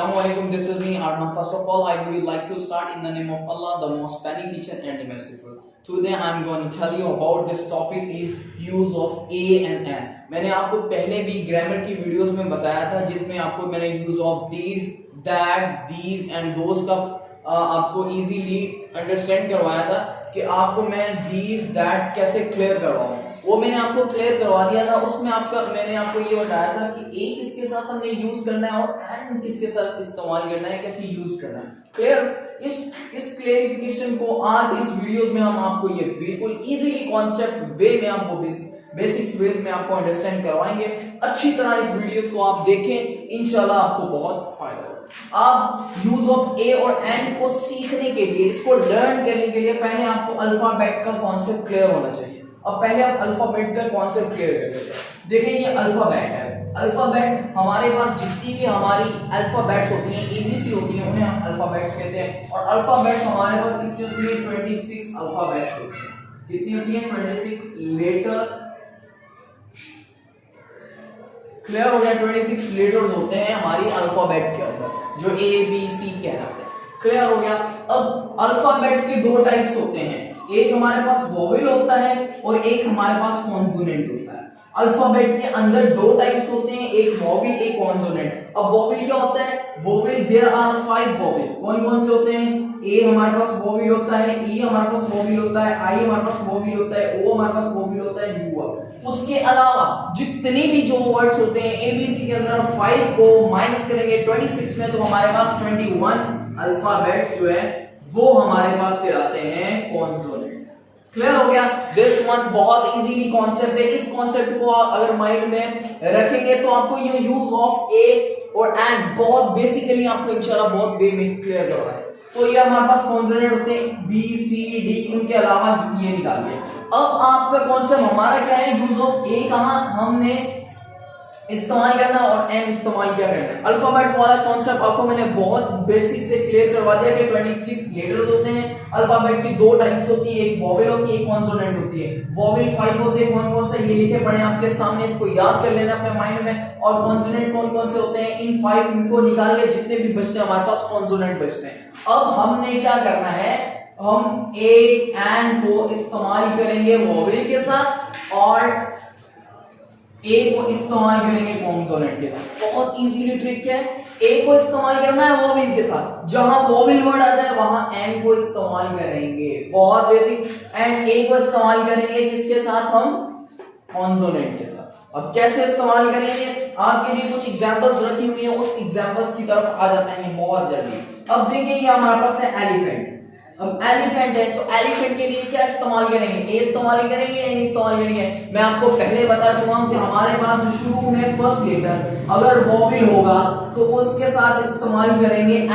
Assalamualaikum. This is me, Arnab. First of all, I would like to start in the name of Allah, the most beneficent and merciful. Today, I am going to tell you about this topic is use of a and an. मैंने आपको पहले भी grammar की videos में बताया था, जिसमें आपको मैंने use of these, that, these and those का आपको इजीली अंडरस्टैंड करवाया था कि आपको मैं these, that कैसे क्लियर करवाऊं. वो मैंने आपको क्लियर करवा दिया था. उसमें मैंने आपको ये बताया था कि ए किसके साथ हमने यूज करना है और एंड किसके साथ इस्तेमाल करना है, कैसे यूज करना है. क्लियर. इस क्लेरिफिकेशन को आज इस वीडियोस में हम आपको ये बिल्कुल इजीली कॉन्सेप्ट वे में आपको बेसिक्स वेज में आपको अंडरस्टैंड करवाएंगे. अच्छी तरह इस वीडियोस को आप देखें, इंशाल्लाह आपको बहुत फायदा होगा. आप यूज ऑफ ए और एंड को सीखने के लिए, इसको लर्न करने के लिए पहले आपको अल्फाबेट का कॉन्सेप्ट क्लियर होना चाहिए. अब पहले आप अल्फाबेट का कॉन्सेप्ट क्लियर कर लेते हैं. देखिए ये अल्फाबेट है. अल्फाबेट हमारे पास जितनी भी हमारी अल्फाबेट्स होती हैं, एबीसी होती हैं, उन्हें हम अल्फाबेट्स कहते हैं. और अल्फाबेट्स हमारे पास कितनी होती है? 26 अल्फाबेट्स होती हैं. कितनी होती है? 26 लेटर. क्लियर हो गया. 26 लेटर्स होते हैं हमारी अल्फाबेट के अंदर, जो ए बी सी कहलाते हैं. क्लियर हो गया. अब अल्फाबेट्स के दो टाइप्स होते हैं. एक हमारे पास वोवेल होता है और एक हमारे पास कॉन्सोनेंट होता है. अल्फाबेट के अंदर दो टाइप्स होते हैं, एक वोवेल एक कॉन्सोनेंट. अब वोवेल क्या होता है? Vowel there are 5 vowel. कौन कौन से होते हैं? ए हमारे पास वोवेल होता है, ई हमारे पास वोवेल होता है, आई हमारे पास वोवेल होता है, ओ हमारे पास वोवेल होता है, यू. उसके अलावा जितने भी जो वर्ड्स होते हैं एबीसी के अंदर 5 को माइनस करेंगे 26 में, तो हमारे पास 21 अल्फाबेट्स जो है वो हमारे पास कहलाते हैं कॉन्सोनेंट. क्लियर हो गया. दिस वन बहुत इजीली कॉन्सेप्ट है. इस कॉन्सेप्ट को अगर माइंड में रखेंगे तो आपको ये यूज ऑफ ए और एंड बहुत बेसिकली आपको इंशाल्लाह बहुत वे में क्लियर करवाए. तो ये हमारे पास कॉन्सोनेंट होते हैं बी सी डी. उनके अलावा ये निकालिए. अब आपका कॉन्सेप्ट हमारा क्या है? यूज ऑफ ए कहां हमने इस्तेमाल करना और एन इस्तेमाल क्या करना है. अल्फाबेट्स वाला कॉन्सेप्ट आपको मैंने बहुत बेसिक से क्लियर करवा दिया कि 26 लेटर्स होते हैं. अल्फाबेट की दो टाइप्स होती है, एक वोवेल होती है, एक कॉन्सोनेंट होती है. वोवेल 5 होते हैं. कौन कौन से ये लिखे पड़े हैं आपके सामने, इसको याद कर लेना अपने माइंड में. और कॉन्सोनेंट कौन कौन से होते हैं? इन 5 इनको निकाल के जितने भी बचते हैं हमारे पास कॉन्सोनेंट बचते हैं. अब हमने क्या करना है? हम ए एन को इस्तेमाल करेंगे वोवेल के साथ और ए को इस्तेमाल करेंगे कॉन्सोनेंट के साथ. बहुत इजीली ट्रिक है. ए को इस्तेमाल करना है वोवेल के साथ. जहां वोवेल वर्ड आ जाए वहां एन को इस्तेमाल करेंगे. बहुत बेसिक. एंड ए को इस्तेमाल करेंगे किसके साथ? हम कॉन्सोनेंट के साथ. अब कैसे इस्तेमाल करेंगे? आपके लिए कुछ एग्जांपल्स रखी हुई हैं, उस एग्जांपल्स की तरफ आ जाते हैं बहुत जल्दी. अब देखिए ये हमारे पास है एलिफेंट. अब एलिफेंट है तो एलिफेंट के लिए क्या इस्तेमाल करेंगे? ए इस्तेमाल करेंगे, एन इस्तेमाल करेंगे. मैं आपको पहले बता चुका हूं कि हमारे पास शुरू में फर्स्ट लेटर अगर वोवेल होगा तो उसके साथ इस्तेमाल करेंगे एन.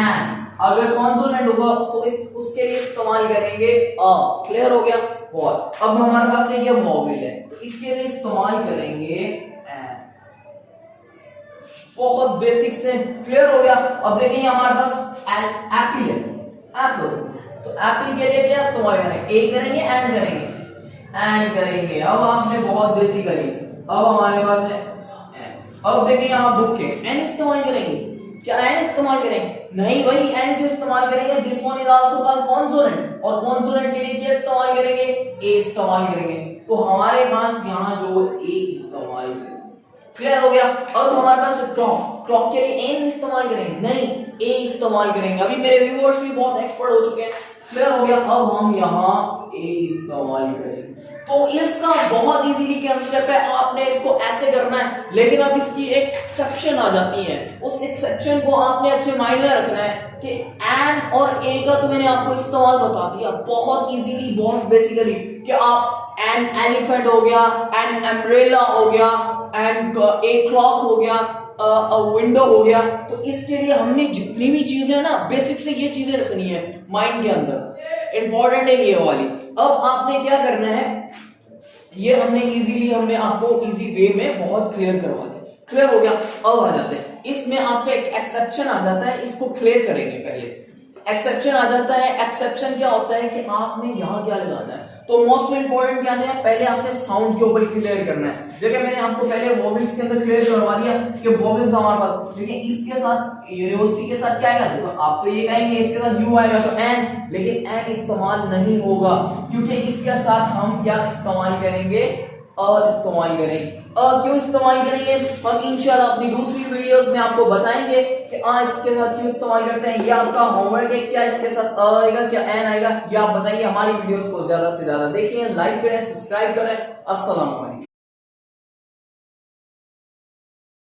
अगर कॉन्सोनेंट होगा तो उसके लिए इस्तेमाल करेंगे अ. क्लियर हो गया. बहुत. अब हमारे पास ये वोवेल है तो इसके लिए इस्तेमाल करेंगे एन. बहुत बेसिक से क्लियर हो गया. अब देखिए हमारे पास एप्पल है. एप्पल. तो एप्पल के लिए क्या इस्तेमाल करेंगे? ए करेंगे, एन करेंगे, एन करेंगे. अब आपने बहुत बेसिकली अब हमारे पास है एन. अब देखिए यहां बुक है, एन इस्तेमाल करेंगे. क्या एन इस्तेमाल करेंगे? नहीं भाई, एन क्यों इस्तेमाल करेंगे? This one is also called consonant. और कॉन्सोनेंट के लिए क्या इस्तेमाल करेंगे? ए इस्तेमाल करेंगे. तो हमारे पास यहां जो ए इस्तेमाल करेंगे. क्लियर हो गया. अब हमारे पास क्लॉक. क्लॉक के लिए एन इस्तेमाल करेंगे? नहीं, ए इस्तेमाल करेंगे. अभी मेरे व्यूअर्स भी बहुत एक्सपर्ट हो चुके हैं. क्लियर हो गया. अब हम यहाँ ए इस्तेमाल करेंगे. तो इसका बहुत इजीली कंसेप्ट है. आपने इसको ऐसे करना है, लेकिन अब इसकी एक एक्सेप्शन आ जाती है. उस एक्सेप्शन को आपने अच्छे माइंड में रखना है कि एन और ए का तो मैंने आपको इस्तेमाल बता दिया बहुत इजीली, बहुत बेसिकली कि आप एन एलिफेंट हो गया, एन अम्ब्रेला हो गया, एन ए क्लॉक हो गया, विंडो हो गया. तो इसके लिए हमने जितनी भी चीजें ना बेसिक से ये चीजें रखनी है माइंड के अंदर. इंपॉर्टेंट है ये वाली. अब आपने क्या करना है? ये हमने आपको इजी वे में बहुत क्लियर करवा दिया. क्लियर हो गया. अब आ जाते हैं इसमें आपका एक एक्सेप्शन आ जाता है. इसको क्लियर करेंगे. पहले एक्सेप्शन आ जाता है. एक्सेप्शन क्या होता है कि आपने यहां क्या लगाना है? तो मोस्ट इंपॉर्टेंट क्या है, पहले आपने साउंड के ऊपर क्लियर करना है। देखिए मैंने आपको पहले वोवेल्स के अंदर क्लियर करवा दिया कि वोवेल्स हमारे पास, देखिए इसके साथ यूनिवर्सिटी के साथ क्या आएगा, देखो आप तो ये कहेंगे इसके साथ यू आएगा तो एन, लेकिन एन इस्तेमाल नहीं होगा क्योंकि इसके साथ हम क्या इस्तेमाल करेंगे, इस्तेमाल करेंगे। क्यों इस्तेमाल करेंगे, हम इंशाल्लाह अपनी दूसरी वीडियोस में आपको बताएंगे कि इसके साथ क्यों इस्तेमाल करते हैं। ये आपका होमवर्क है, क्या इसके साथ आएगा क्या एन आएगा, ये आप बताएंगे। हमारी वीडियोस को ज्यादा से ज्यादा देखिए, लाइक करें, सब्सक्राइब करें। अस्सलाम वालेकुम।